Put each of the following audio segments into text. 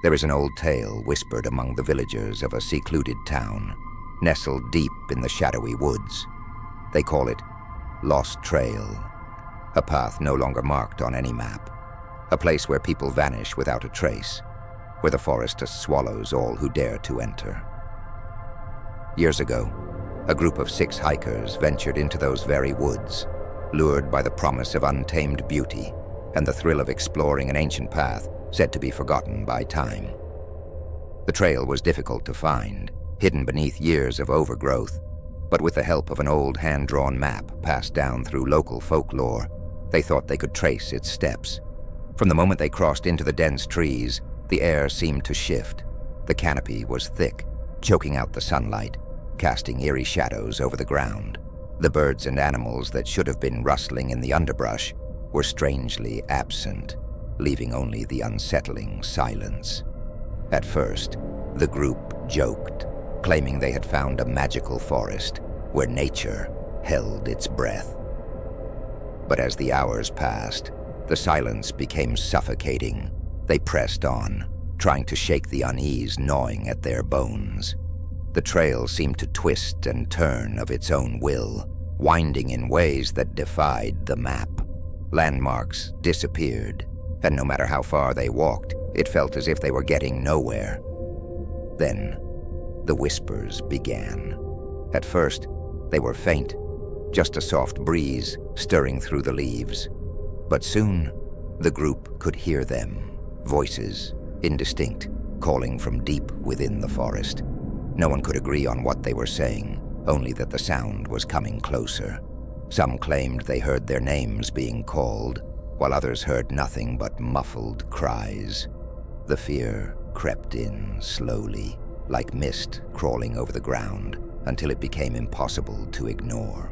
There is an old tale whispered among the villagers of a secluded town, nestled deep in the shadowy woods. They call it Lost Trail, a path no longer marked on any map, a place where people vanish without a trace, where the forest swallows all who dare to enter. Years ago, a group of 6 hikers ventured into those very woods, lured by the promise of untamed beauty and the thrill of exploring an ancient path said to be forgotten by time. The trail was difficult to find, hidden beneath years of overgrowth, but with the help of an old hand-drawn map passed down through local folklore, they thought they could trace its steps. From the moment they crossed into the dense trees, the air seemed to shift. The canopy was thick, choking out the sunlight, casting eerie shadows over the ground. The birds and animals that should have been rustling in the underbrush were strangely absent, leaving only the unsettling silence. At first, the group joked, claiming they had found a magical forest where nature held its breath. But as the hours passed, the silence became suffocating. They pressed on, trying to shake the unease gnawing at their bones. The trail seemed to twist and turn of its own will, winding in ways that defied the map. Landmarks disappeared, and no matter how far they walked, it felt as if they were getting nowhere. Then, the whispers began. At first, they were faint, just a soft breeze stirring through the leaves. But soon, the group could hear them, voices, indistinct, calling from deep within the forest. No one could agree on what they were saying, only that the sound was coming closer. Some claimed they heard their names being called, while others heard nothing but muffled cries. The fear crept in slowly, like mist crawling over the ground, until it became impossible to ignore.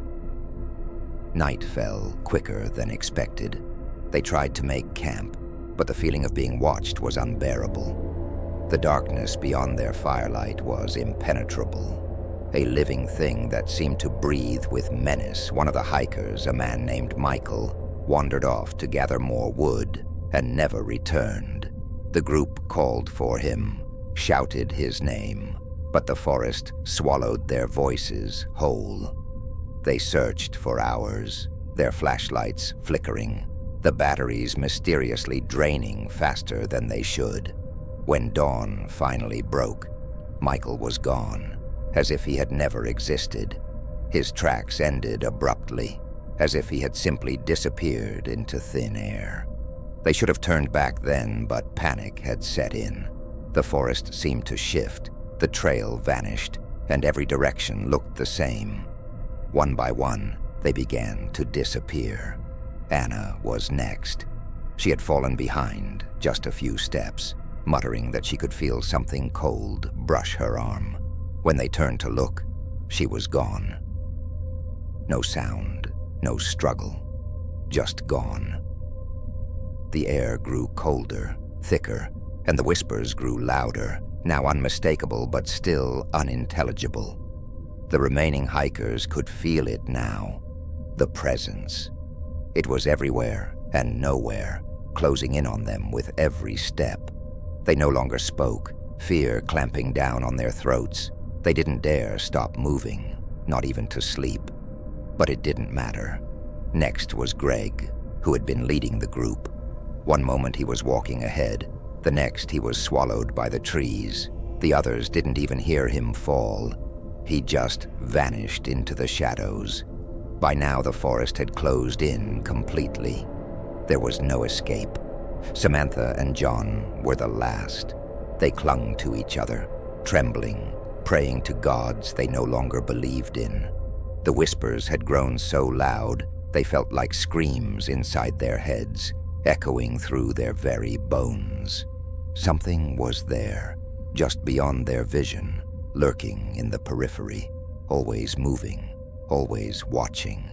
Night fell quicker than expected. They tried to make camp, but the feeling of being watched was unbearable. The darkness beyond their firelight was impenetrable, a living thing that seemed to breathe with menace. One of the hikers, a man named Michael, wandered off to gather more wood and never returned. The group called for him, shouted his name, but the forest swallowed their voices whole. They searched for hours, their flashlights flickering, the batteries mysteriously draining faster than they should. When dawn finally broke, Michael was gone, as if he had never existed. His tracks ended abruptly, as if he had simply disappeared into thin air. They should have turned back then, but panic had set in. The forest seemed to shift, the trail vanished, and every direction looked the same. One by one, they began to disappear. Anna was next. She had fallen behind just a few steps, muttering that she could feel something cold brush her arm. When they turned to look, she was gone. No sound, no struggle, just gone. The air grew colder, thicker, and the whispers grew louder, now unmistakable but still unintelligible. The remaining hikers could feel it now, the presence. It was everywhere and nowhere, closing in on them with every step. They no longer spoke, fear clamping down on their throats. They didn't dare stop moving, not even to sleep. But it didn't matter. Next was Greg, who had been leading the group. One moment he was walking ahead, the next he was swallowed by the trees. The others didn't even hear him fall. He just vanished into the shadows. By now the forest had closed in completely. There was no escape. Samantha and John were the last. They clung to each other, trembling, praying to gods they no longer believed in. The whispers had grown so loud, they felt like screams inside their heads, echoing through their very bones. Something was there, just beyond their vision, lurking in the periphery, always moving, always watching.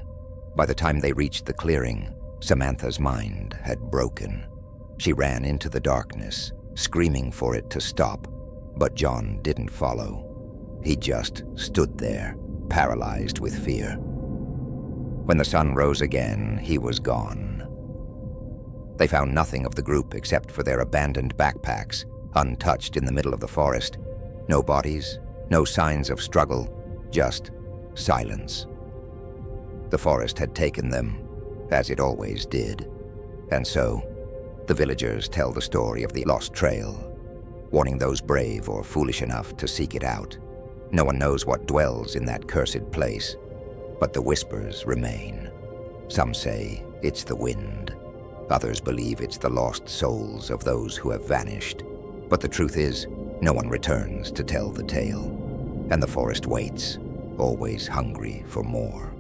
By the time they reached the clearing, Samantha's mind had broken. She ran into the darkness, screaming for it to stop, but John didn't follow. He just stood there, paralyzed with fear. When the sun rose again, he was gone. They found nothing of the group except for their abandoned backpacks untouched in the middle of the forest. No bodies, no signs of struggle, just silence. The forest had taken them, as it always did. And so, the villagers tell the story of the lost trail, warning those brave or foolish enough to seek it out. No one knows what dwells in that cursed place, but the whispers remain. Some say it's the wind. Others believe it's the lost souls of those who have vanished. But the truth is, no one returns to tell the tale, and the forest waits, always hungry for more.